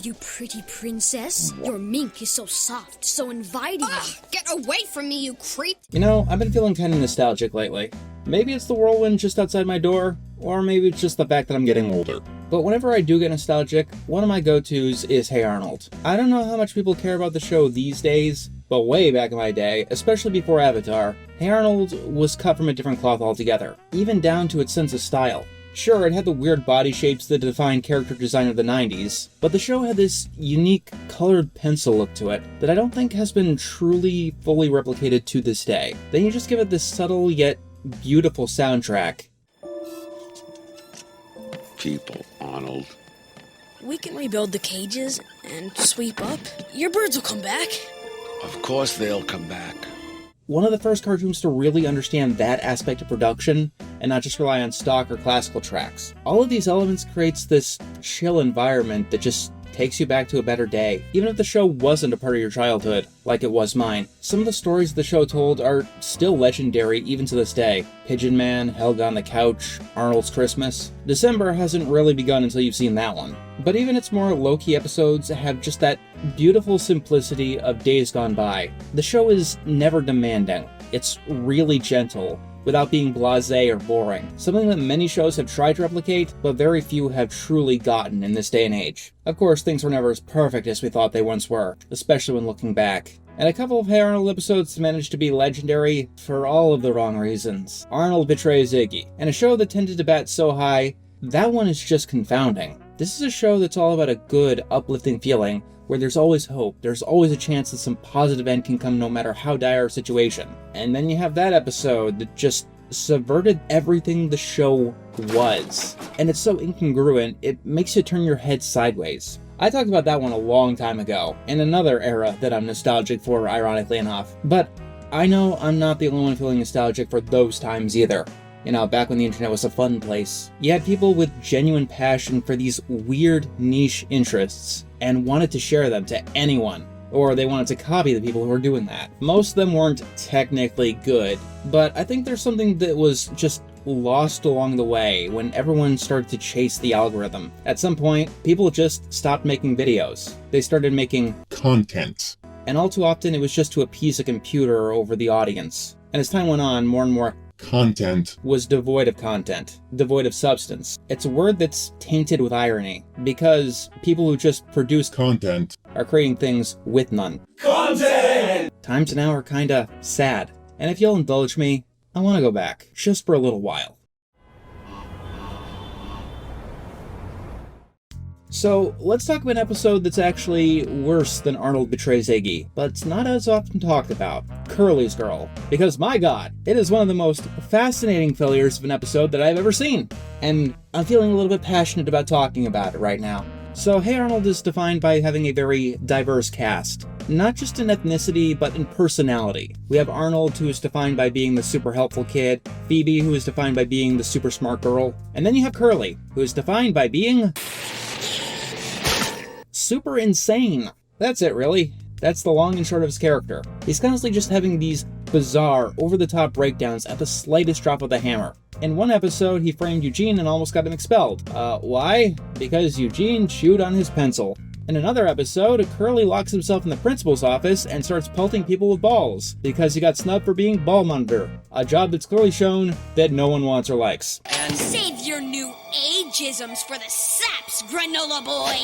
you pretty princess. Your mink is so soft, so inviting. Get away from me, you creep! You know, I've been feeling kind of nostalgic lately. Maybe it's the whirlwind just outside my door, or maybe it's just the fact that I'm getting older. But whenever I do get nostalgic, one of my go-tos is Hey Arnold. I don't know how much people care about the show these days, but way back in my day, especially before Avatar, Hey Arnold was cut from a different cloth altogether, even down to its sense of style. Sure, it had the weird body shapes that defined character design of the 90s, but the show had this unique colored pencil look to it that I don't think has been truly fully replicated to this day. Then you just give it this subtle yet beautiful soundtrack. People, Arnold. We can rebuild the cages and sweep up. Your birds will come back. Of course they'll come back. One of the first cartoons to really understand that aspect of production and not just rely on stock or classical tracks. All of these elements creates this chill environment that just takes you back to a better day, even if the show wasn't a part of your childhood, like it was mine. Some of the stories the show told are still legendary even to this day. Pigeon Man, Helga on the Couch, Arnold's Christmas. December hasn't really begun until you've seen that one. But even its more low-key episodes have just that beautiful simplicity of days gone by. The show is never demanding. It's really gentle, without being blasé or boring, something that many shows have tried to replicate, but very few have truly gotten in this day and age. Of course, things were never as perfect as we thought they once were, especially when looking back. And a couple of Hey Arnold episodes managed to be legendary for all of the wrong reasons. Arnold betrays Iggy, and a show that tended to bat so high, that one is just confounding. This is a show that's all about a good, uplifting feeling, where there's always hope, there's always a chance that some positive end can come no matter how dire a situation. And then you have that episode that just subverted everything the show was. And it's so incongruent, it makes you turn your head sideways. I talked about that one a long time ago, in another era that I'm nostalgic for, ironically enough. But I know I'm not the only one feeling nostalgic for those times either. You know, back when the internet was a fun place. You had people with genuine passion for these weird niche interests and wanted to share them to anyone, or they wanted to copy the people who were doing that. Most of them weren't technically good, but I think there's something that was just lost along the way when everyone started to chase the algorithm. At some point, people just stopped making videos. They started making content. And all too often it was just to appease a computer over the audience. And as time went on, more and more content was devoid of content, devoid of substance. It's a word that's tainted with irony, because people who just produce content are creating things with none. Content! Times now are kinda sad, and if you'll indulge me, I want to go back, just for a little while. So, let's talk about an episode that's actually worse than Arnold Betrays Iggy, but it's not as often talked about, Curly's Girl. Because my god, it is one of the most fascinating failures of an episode that I've ever seen, and I'm feeling a little bit passionate about talking about it right now. So, Hey Arnold is defined by having a very diverse cast, not just in ethnicity, but in personality. We have Arnold, who is defined by being the super helpful kid, Phoebe, who is defined by being the super smart girl, and then you have Curly, who is defined by being super insane. That's it, really. That's the long and short of his character. He's constantly just having these bizarre, over-the-top breakdowns at the slightest drop of the hammer. In one episode, he framed Eugene and almost got him expelled. Why? Because Eugene chewed on his pencil. In another episode, Curly locks himself in the principal's office and starts pelting people with balls because he got snubbed for being ball monitor, a job that's clearly shown that no one wants or likes. Save your new ageisms for the saps, granola boy!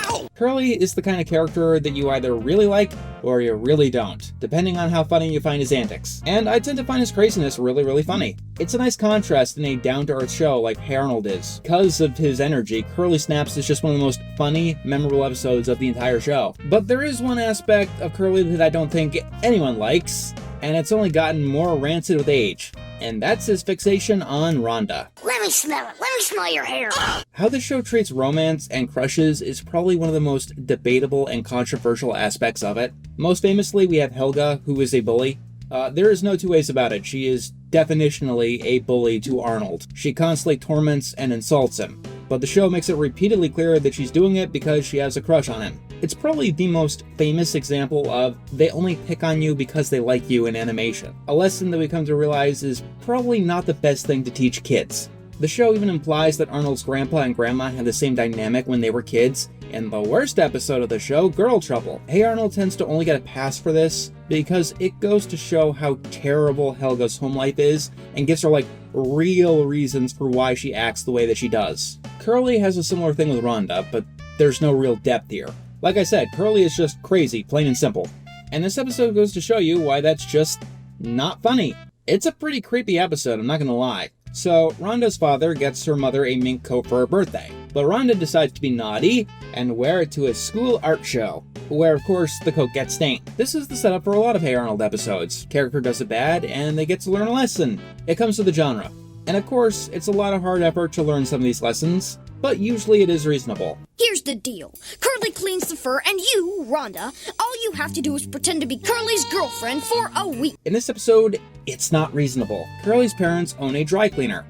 Ow! Curly is the kind of character that you either really like or you really don't, depending on how funny you find his antics. And I tend to find his craziness really, really funny. It's a nice contrast in a down-to-earth show like Hey Arnold is. Because of his energy, Curly Snaps is just one of the most funny, memorable episodes of the entire show. But there is one aspect of Curly that I don't think anyone likes, and it's only gotten more rancid with age. And that's his fixation on Rhonda. Let me smell it. Let me smell your hair. How the show treats romance and crushes is probably one of the most debatable and controversial aspects of it. Most famously, we have Helga, who is a bully. There is no two ways about it. She is definitionally a bully to Arnold. She constantly torments and insults him, but the show makes it repeatedly clear that she's doing it because she has a crush on him. It's probably the most famous example of they only pick on you because they like you in animation. A lesson that we come to realize is probably not the best thing to teach kids. The show even implies that Arnold's grandpa and grandma had the same dynamic when they were kids. In the worst episode of the show, Girl Trouble, Hey Arnold tends to only get a pass for this because it goes to show how terrible Helga's home life is and gives her real reasons for why she acts the way that she does. Curly has a similar thing with Rhonda, but there's no real depth here. Like I said, Curly is just crazy, plain and simple. And this episode goes to show you why that's just not funny. It's a pretty creepy episode, I'm not gonna lie. So, Rhonda's father gets her mother a mink coat for her birthday, but Rhonda decides to be naughty and wear it to a school art show, where of course the coat gets stained. This is the setup for a lot of Hey Arnold episodes. Character does it bad, and they get to learn a lesson. It comes to the genre. And of course, it's a lot of hard effort to learn some of these lessons, but usually it is reasonable. Here's the deal. Curly cleans the fur, and you, Rhonda, all you have to do is pretend to be Curly's girlfriend for a week. In this episode, it's not reasonable. Curly's parents own a dry cleaner.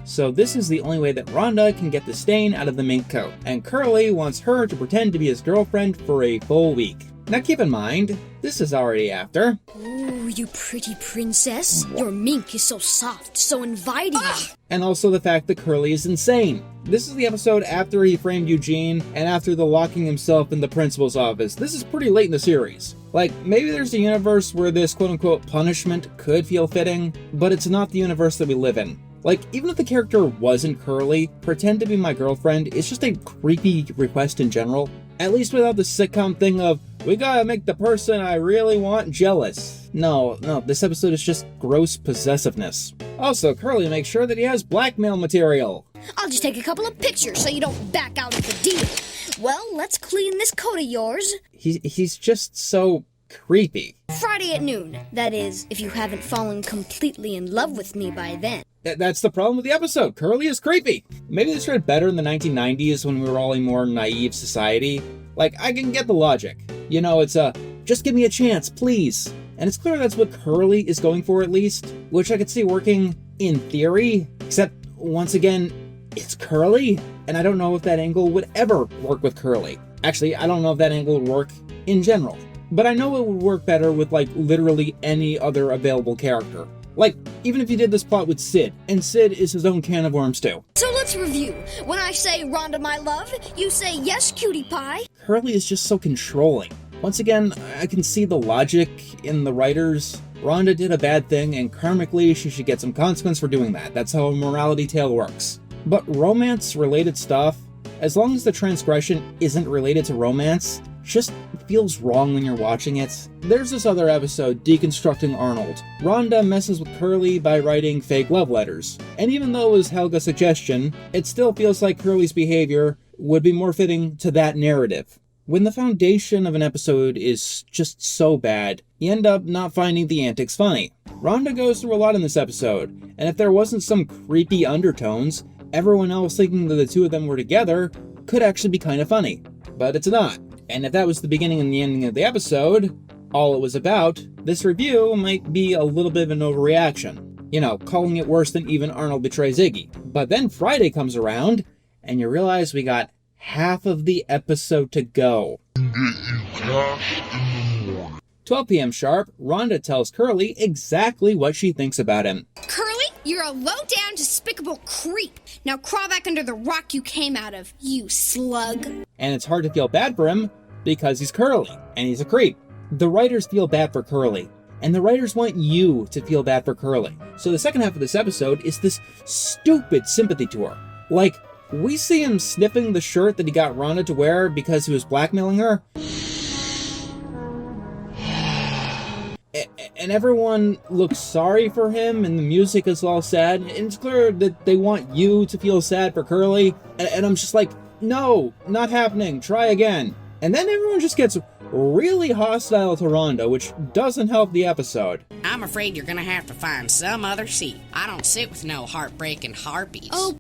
So this is the only way that Rhonda can get the stain out of the mink coat, and Curly wants her to pretend to be his girlfriend for a full week. Now keep in mind, this is already after. Ooh, you pretty princess. Your mink is so soft, so inviting. And also the fact that Curly is insane. This is the episode after he framed Eugene and after the locking himself in the principal's office. This is pretty late in the series. Maybe there's a universe where this quote-unquote punishment could feel fitting, but it's not the universe that we live in. Even if the character wasn't Curly, pretend to be my girlfriend is just a creepy request in general. At least without the sitcom thing of, we gotta make the person I really want jealous. No, this episode is just gross possessiveness. Also, Curly makes sure that he has blackmail material. I'll just take a couple of pictures so you don't back out of the deal. Well, let's clean this coat of yours. He's just so creepy. Friday at noon. That is, if you haven't fallen completely in love with me by then. That's the problem with the episode. Curly is creepy. Maybe this read better in the 1990s when we were all a more naive society. I can get the logic. It's just give me a chance, please. And it's clear that's what Curly is going for at least, which I could see working in theory, except once again, it's Curly, and I don't know if that angle would ever work with Curly. Actually, I don't know if that angle would work in general. But I know it would work better with literally any other available character. Even if you did this plot with Sid, and Sid is his own can of worms too. So let's review. When I say Rhonda, my love, you say yes, cutie pie. Curly is just so controlling. Once again, I can see the logic in the writers. Rhonda did a bad thing, and karmically she should get some consequence for doing that. That's how a morality tale works. But romance-related stuff, as long as the transgression isn't related to romance, just feels wrong when you're watching it. There's this other episode, Deconstructing Arnold. Rhonda messes with Curly by writing fake love letters. And even though it was Helga's suggestion, it still feels like Curly's behavior would be more fitting to that narrative. When the foundation of an episode is just so bad, you end up not finding the antics funny. Rhonda goes through a lot in this episode, and if there wasn't some creepy undertones, everyone else thinking that the two of them were together could actually be kind of funny. But it's not. And if that was the beginning and the ending of the episode, all it was about, this review might be a little bit of an overreaction. Calling it worse than even Arnold Betrays Iggy. But then Friday comes around, and you realize we got half of the episode to go. 12 p.m. sharp, Rhonda tells Curly exactly what she thinks about him. Curly, you're a low-down, despicable creep. Now crawl back under the rock you came out of, you slug. And it's hard to feel bad for him because he's Curly, and he's a creep. The writers feel bad for Curly, and the writers want you to feel bad for Curly. So the second half of this episode is this stupid sympathy tour. We see him sniffing the shirt that he got Rhonda to wear because he was blackmailing her. And everyone looks sorry for him, and the music is all sad, and it's clear that they want you to feel sad for Curly, and I'm just no, not happening, try again. And then everyone just gets really hostile to Rhonda, which doesn't help the episode. I'm afraid you're gonna have to find some other seat. I don't sit with no heartbreaking harpies. Oh.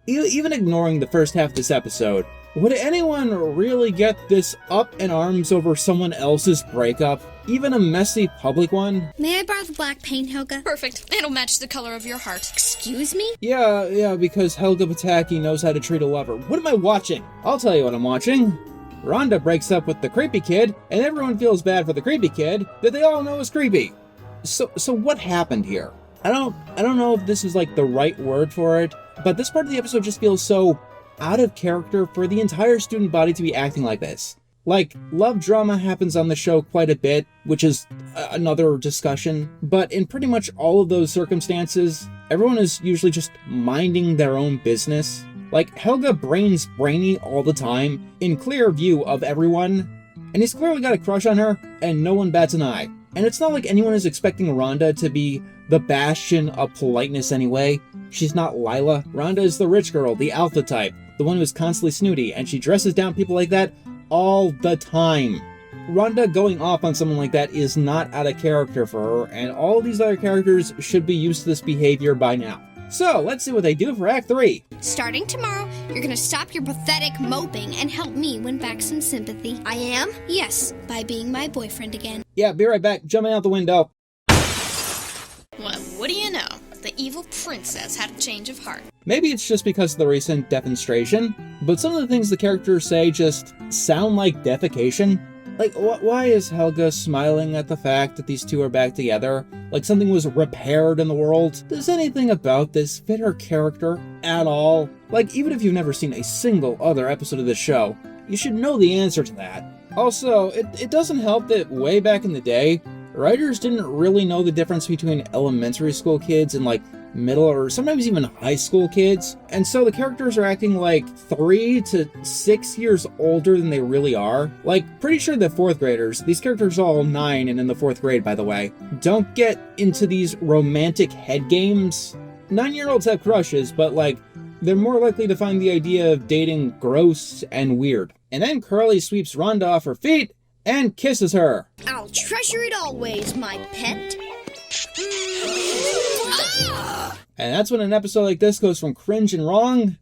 Even ignoring the first half of this episode, would anyone really get this up in arms over someone else's breakup? Even a messy public one? May I borrow the black paint, Helga? Perfect. It'll match the color of your heart. Excuse me? Yeah, because Helga Pataki knows how to treat a lover. What am I watching? I'll tell you what I'm watching. Rhonda breaks up with the creepy kid, and everyone feels bad for the creepy kid that they all know is creepy. So what happened here? I don't know if this is the right word for it, But this part of the episode just feels so out of character for the entire student body to be acting like this. Like, love drama happens on the show quite a bit, which is another discussion, but in pretty much all of those circumstances, everyone is usually just minding their own business. Like, Helga brains brainy all the time, in clear view of everyone, and he's clearly got a crush on her, and no one bats an eye. And it's not like anyone is expecting Rhonda to be the bastion of politeness anyway. She's not Lila. Rhonda is the rich girl, the alpha type, the one who's constantly snooty, and she dresses down people like that all the time. Rhonda going off on someone like that is not out of character for her, and all these other characters should be used to this behavior by now. So, let's see what they do for Act 3. Starting tomorrow, you're gonna stop your pathetic moping and help me win back some sympathy. I am? Yes, by being my boyfriend again. Yeah, be right back. Jumping out the window. Well, what do you know? The evil princess had a change of heart. Maybe it's just because of the recent demonstration, but some of the things the characters say just sound like defecation. Like, why is Helga smiling at the fact that these two are back together? Like something was repaired in the world? Does anything about this fit her character at all? Like, even if you've never seen a single other episode of this show, you should know the answer to that. Also, it doesn't help that way back in the day, writers didn't really know the difference between elementary school kids and like middle or sometimes even high school kids. And so the characters are acting like 3 to 6 years older than they really are. Like, pretty sure the 4th graders, these characters are all 9 and in the 4th grade by the way, don't get into these romantic head games. 9-year-olds have crushes, but like, they're more likely to find the idea of dating gross and weird. And then Curly sweeps Rhonda off her feet and kisses her. I'll treasure it always, my pet. And that's when an episode like this goes from cringe and wrong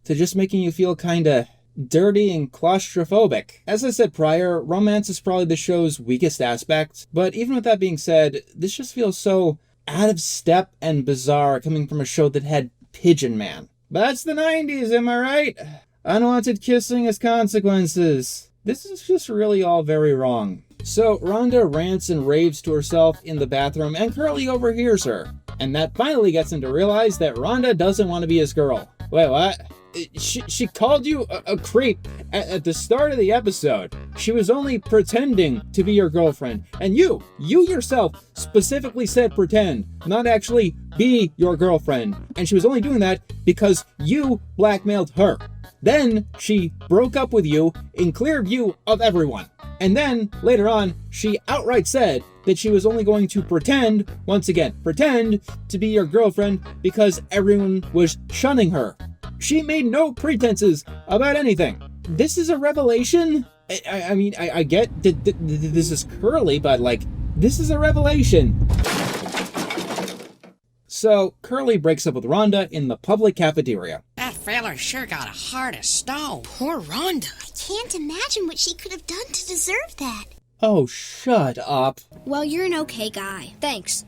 to just making you feel kinda dirty and claustrophobic. As I said prior, romance is probably the show's weakest aspect, but even with that being said, this just feels so out of step and bizarre coming from a show that had Pigeon Man. But that's the 90s, am I right? Unwanted kissing has consequences. This is just really all very wrong. So Rhonda rants and raves to herself in the bathroom and Curly overhears her. And that finally gets him to realize that Rhonda doesn't want to be his girl. Wait, what? She called you a creep at the start of the episode. She was only pretending to be your girlfriend. And you yourself specifically said pretend, not actually be your girlfriend. And she was only doing that because you blackmailed her. Then she broke up with you in clear view of everyone. And then, later on, she outright said that she was only going to pretend, once again, pretend to be your girlfriend because everyone was shunning her. She made no pretenses about anything. This is a revelation? I mean, I get that this is Curly, but like, this is a revelation. So, Curly breaks up with Rhonda in the public cafeteria. That feller sure got a heart of stone. Poor Rhonda. Can't imagine what she could have done to deserve that. Oh, shut up. Well, you're an okay guy. Thanks.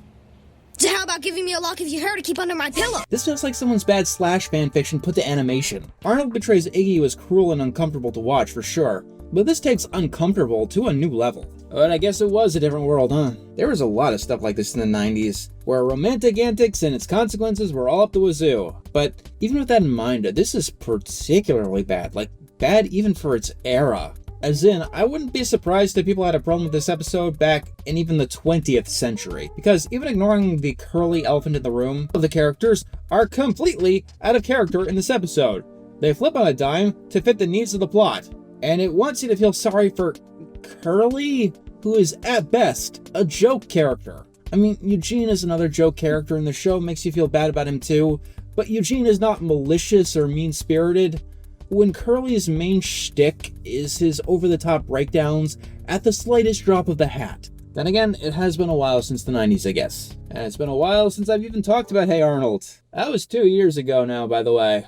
So how about giving me a lock of your hair to keep under my pillow? This feels like someone's bad Slash fanfiction put to animation. Arnold betrays Iggy was cruel and uncomfortable to watch for sure, but this takes uncomfortable to a new level. But I guess it was a different world, huh? There was a lot of stuff like this in the 90s, where romantic antics and its consequences were all up the wazoo. But even with that in mind, this is particularly bad, like bad even for its era. As in, I wouldn't be surprised if people had a problem with this episode back in even the 20th century, because even ignoring the curly elephant in the room, the characters are completely out of character in this episode. They flip on a dime to fit the needs of the plot, and it wants you to feel sorry for Curly, who is at best a joke character. I mean, Eugene is another joke character in the show, makes you feel bad about him too, but Eugene is not malicious or mean-spirited. When Curly's main shtick is his over-the-top breakdowns at the slightest drop of the hat. Then again, it has been a while since the 90s, I guess. And it's been a while since I've even talked about Hey Arnold. That was 2 years ago now, by the way.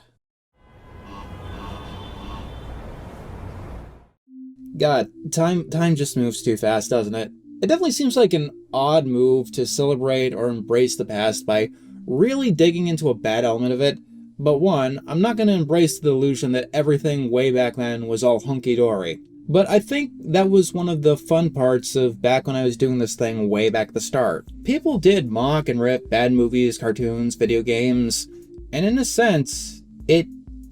God, time just moves too fast, doesn't it? It definitely seems like an odd move to celebrate or embrace the past by really digging into a bad element of it. But one, I'm not going to embrace the illusion that everything way back then was all hunky-dory. But I think that was one of the fun parts of back when I was doing this thing way back at the start. People did mock and rip bad movies, cartoons, video games, And in a sense, it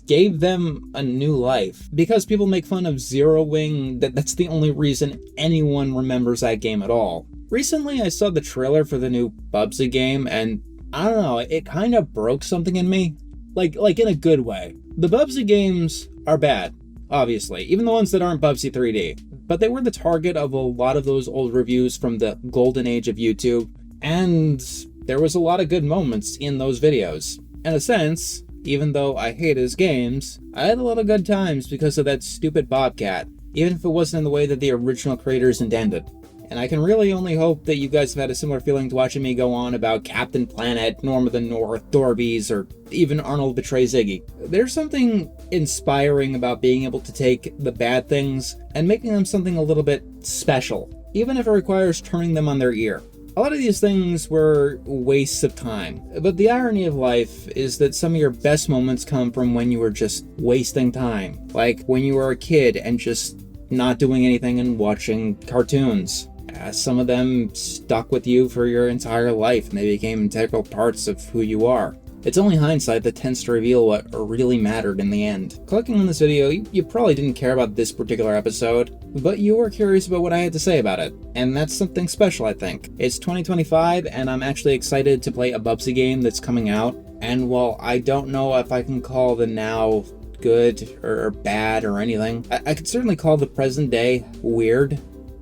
gave them a new life. Because people make fun of zeroing, that's the only reason anyone remembers that game at all. Recently, I saw the trailer for the new Bubsy game, and I don't know, it kind of broke something in me. Like in a good way. The Bubsy games are bad, obviously, even the ones that aren't Bubsy 3D. But they were the target of a lot of those old reviews from the golden age of YouTube, and there was a lot of good moments in those videos. In a sense, even though I hate his games, I had a lot of good times because of that stupid Bobcat, even if it wasn't in the way that the original creators intended. And I can really only hope that you guys have had a similar feeling to watching me go on about Captain Planet, Norm of the North, Dorbies, or even Arnold Betrays Iggy. There's something inspiring about being able to take the bad things and making them something a little bit special, even if it requires turning them on their ear. A lot of these things were wastes of time, but the irony of life is that some of your best moments come from when you were just wasting time, like when you were a kid and just not doing anything and watching cartoons. Some of them stuck with you for your entire life, and they became integral parts of who you are. It's only hindsight that tends to reveal what really mattered in the end. Clicking on this video, you probably didn't care about this particular episode, but you were curious about what I had to say about it, and that's something special, I think. It's 2025, and I'm actually excited to play a Bubsy game that's coming out, and while I don't know if I can call the now good or bad or anything, I could certainly call the present day weird.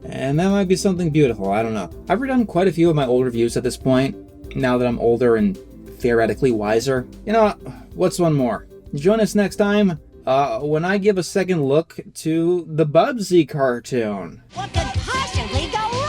And that might be something beautiful, I don't know. I've redone quite a few of my old reviews at this point, now that I'm older and theoretically wiser. You know, what's one more? Join us next time when I give a second look to the Bubsy cartoon. What could possibly go wrong?